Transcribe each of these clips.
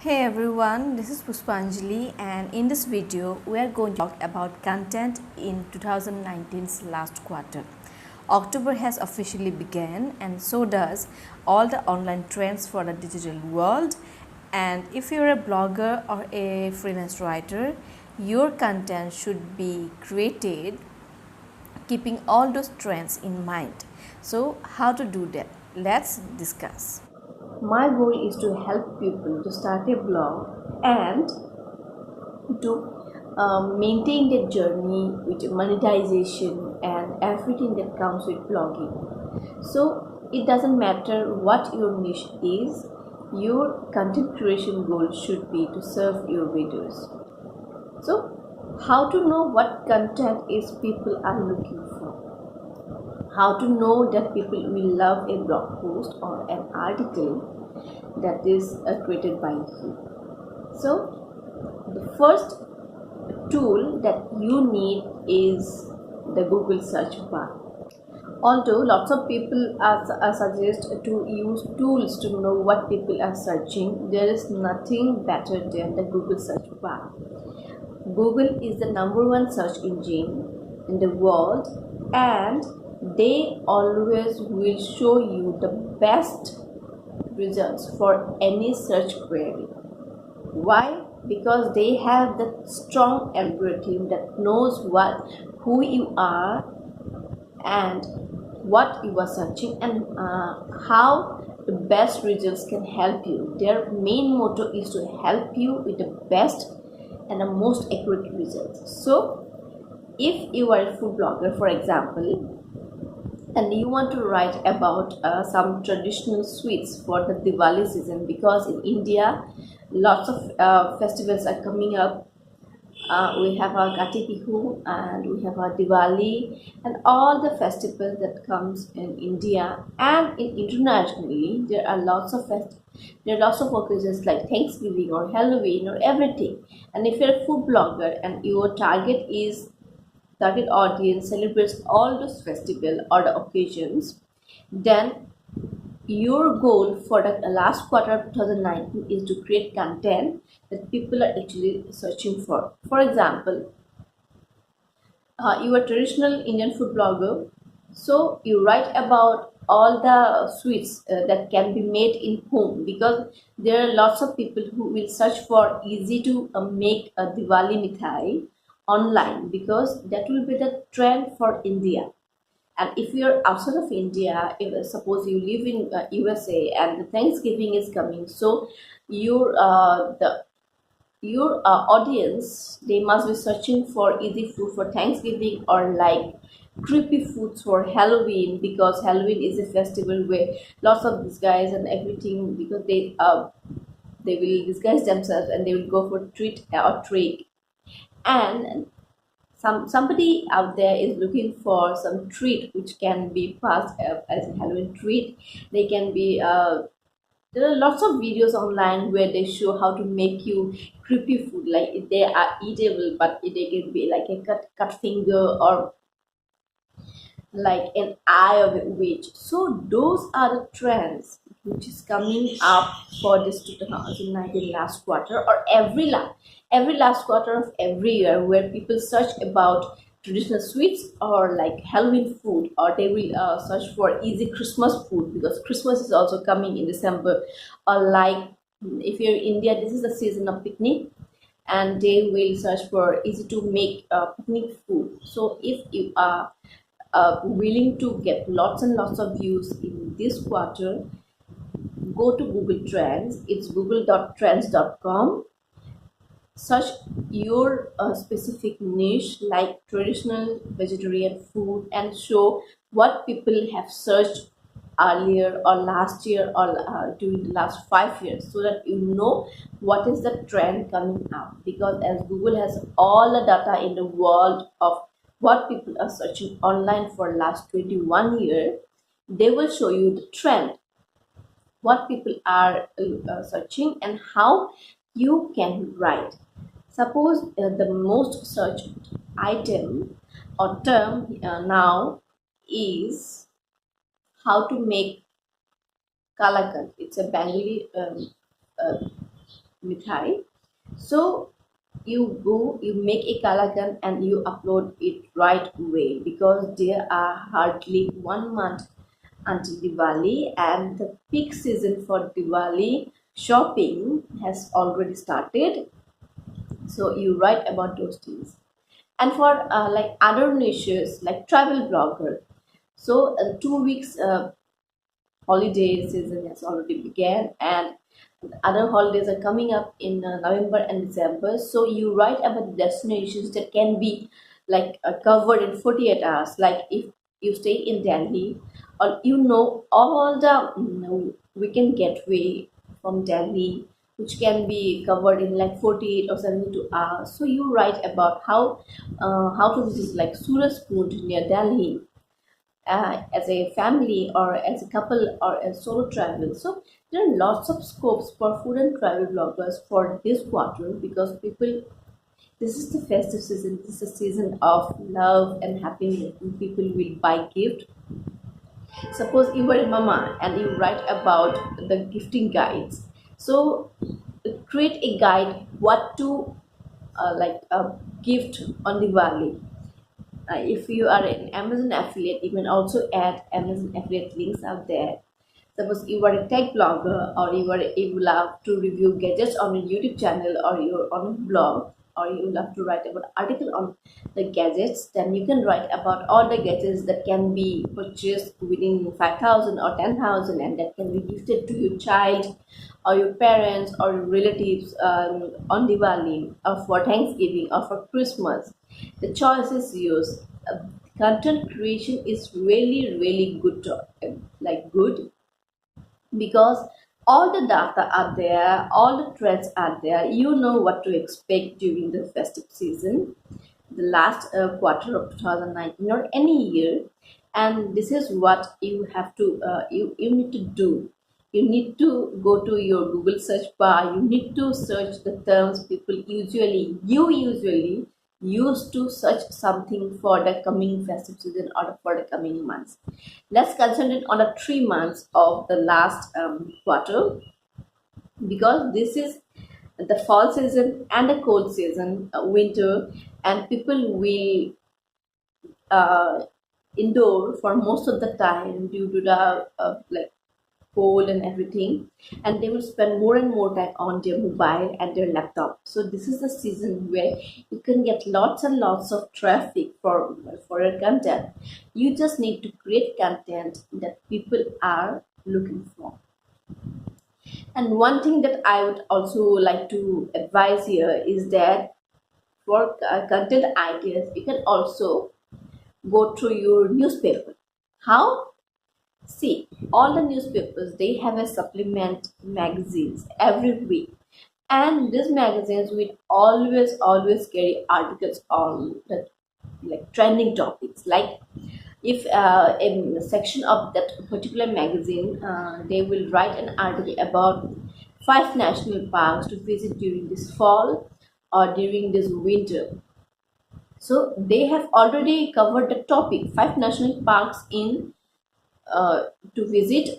Hey everyone, this is Puspanjali, and in this video we are going to talk about content in 2019's last quarter. October has officially begun and so does all the online trends for the digital world, and if you're a blogger or a freelance writer, your content should be created keeping all those trends in mind. So how to do that? Let's discuss. My goal is to help people to start a blog and to maintain their journey with monetization and everything that comes with blogging. So it doesn't matter what your niche is, your content creation goal should be to serve your readers. So how to know what content is people are looking for? How to know that people will love a blog post or an article that is created by you? So the first tool that you need is the Google search bar. Although lots of people suggest to use tools to know what people are searching, there is nothing better than the Google search bar. Google is the #1 search engine in the world, and they always will show you the best results for any search query. Why? Because they have the strong algorithm that knows who you are and what you are searching, and how the best results can help you. Their main motto is to help you with the best and the most accurate results. So if you are a food blogger, for example, and you want to write about some traditional sweets for the Diwali season, because in India lots of festivals are coming up. We have our Kati Bihu and we have our Diwali and all the festivals that comes in India, and internationally there are lots of occasions like Thanksgiving or Halloween or everything. And if you're a food blogger and your target audience celebrates all those festivals or the occasions, then your goal for the last quarter of 2019 is to create content that people are actually searching for. For example, you are a traditional Indian food blogger, so you write about all the sweets that can be made in home, because there are lots of people who will search for easy to make a Diwali mithai online, because that will be the trend for India. And if you're outside of India, if suppose you live in USA and the Thanksgiving is coming, so your audience, they must be searching for easy food for Thanksgiving, or like creepy foods for Halloween, because Halloween is a festival where lots of disguise and everything, because they will disguise themselves and they will go for treat or trick. And somebody out there is looking for some treat which can be passed as a Halloween treat. They can be there are lots of videos online where they show how to make you creepy food, like they are eatable, but they can be like a cut finger or like an eye of a witch. So those are the trends which is coming up for this 2019 last quarter, or every last quarter of every year, where people search about traditional sweets or like Halloween food, or they will search for easy Christmas food, because Christmas is also coming in December. Or like, if you're in India, this is the season of picnic, and they will search for easy to make picnic food. So if you are willing to get lots and lots of views in this quarter, go to Google Trends. It's google.trends.com. Search your specific niche like traditional vegetarian food, and show what people have searched earlier or last year, or during the last 5 years, so that you know what is the trend coming up. Because as Google has all the data in the world of what people are searching online for last 21 years, they will show you the trend, what people are searching, and how you can write. Suppose the most searched item or term now is how to make kalakand. It's a Bengali mithai. So you go, you make a kalakan and you upload it right away because there are hardly 1 month until Diwali, and the peak season for Diwali shopping has already started. So you write about those things. And for like other niches like travel blogger, so 2 weeks holiday season has already began, and other holidays are coming up in November and December. So you write about the destinations that can be like covered in 48 hours. Like if you stay in Delhi, or all the weekend getaway from Delhi, which can be covered in like 48 or 72 hours. So you write about how to visit like Suraj near Delhi, as a family or as a couple or a solo travel. So there are lots of scopes for food and travel bloggers for this quarter because this is the festive season. This is a season of love and happiness. And people will buy gift. Suppose you were a mama and you write about the gifting guides. So create a guide what to gift on Diwali. If you are an Amazon affiliate, you can also add Amazon affiliate links out there. Suppose you are a tech blogger, or you love to review gadgets on a YouTube channel, or you're on a blog, or you love to write about article on the gadgets, then you can write about all the gadgets that can be purchased within 5,000 or 10,000, and that can be gifted to your child or your parents or your relatives on Diwali or for Thanksgiving or for Christmas. The choice is yours. Content creation is really really good good because all the data are there, all the trends are there. You know what to expect during the festive season, the last quarter of 2019 or any year, and this is what you have to you need to do. You need to go to your Google search bar. You need to search the terms people usually use to search something for the coming festive season or for the coming months. Let's concentrate on the 3 months of the last quarter because this is the fall season and the cold season, winter, and people will uh, indoor for most of the time due to the cold and everything, and they will spend more and more time on their mobile and their laptop. So this is the season where you can get lots and lots of traffic for your content. You just need to create content that people are looking for. And one thing that I would also like to advise here is that for content ideas, you can also go through your newspaper. How? See, all the newspapers they have a supplement magazines every week, and these magazines will always carry articles on the like trending topics. Like if in a section of that particular magazine, they will write an article about 5 national parks to visit during this fall or during this winter. So they have already covered the topic 5 national parks in to visit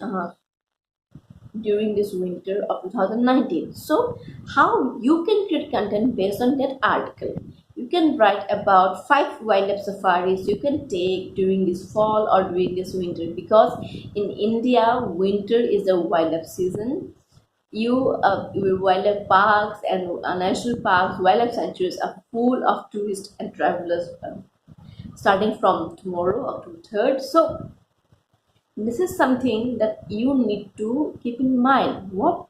during this winter of 2019. So how you can create content based on that article? You can write about 5 wildlife safaris you can take during this fall or during this winter, because in India winter is a wildlife season. Your wildlife parks and national parks, wildlife sanctuaries are full of tourists and travelers starting from tomorrow, October 3rd. So this is something that you need to keep in mind. What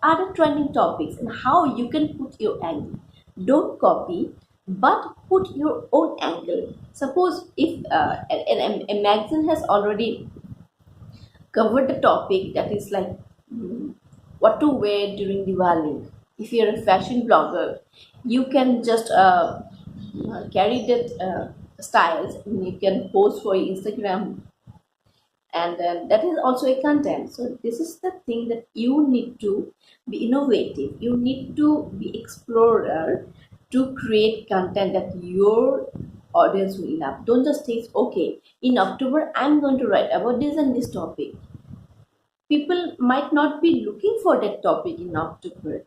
are the trending topics and how you can put your angle. Don't copy, but put your own angle. Suppose if a magazine has already covered the topic that is like what to wear during Diwali. If you're a fashion blogger, you can just carry that styles and you can post for your Instagram, and that is also a content. So this is the thing that you need to be innovative, you need to be explorer to create content that your audience will love. Don't just think, okay, in October I'm going to write about this and this topic. People might not be looking for that topic in October.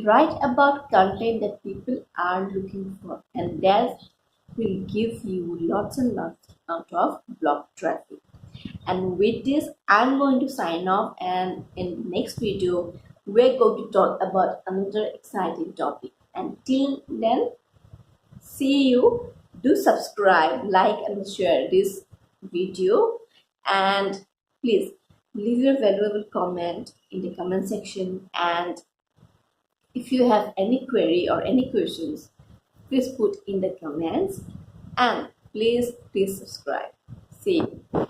write about content that people are looking for, and that will give you lots and lots out of blog traffic. And with this, I'm going to sign off, and in the next video we're going to talk about another exciting topic. Until then, see you. Do subscribe, like and share this video, and please leave your valuable comment in the comment section. And if you have any query or any questions, please put in the comments, and please subscribe. See you.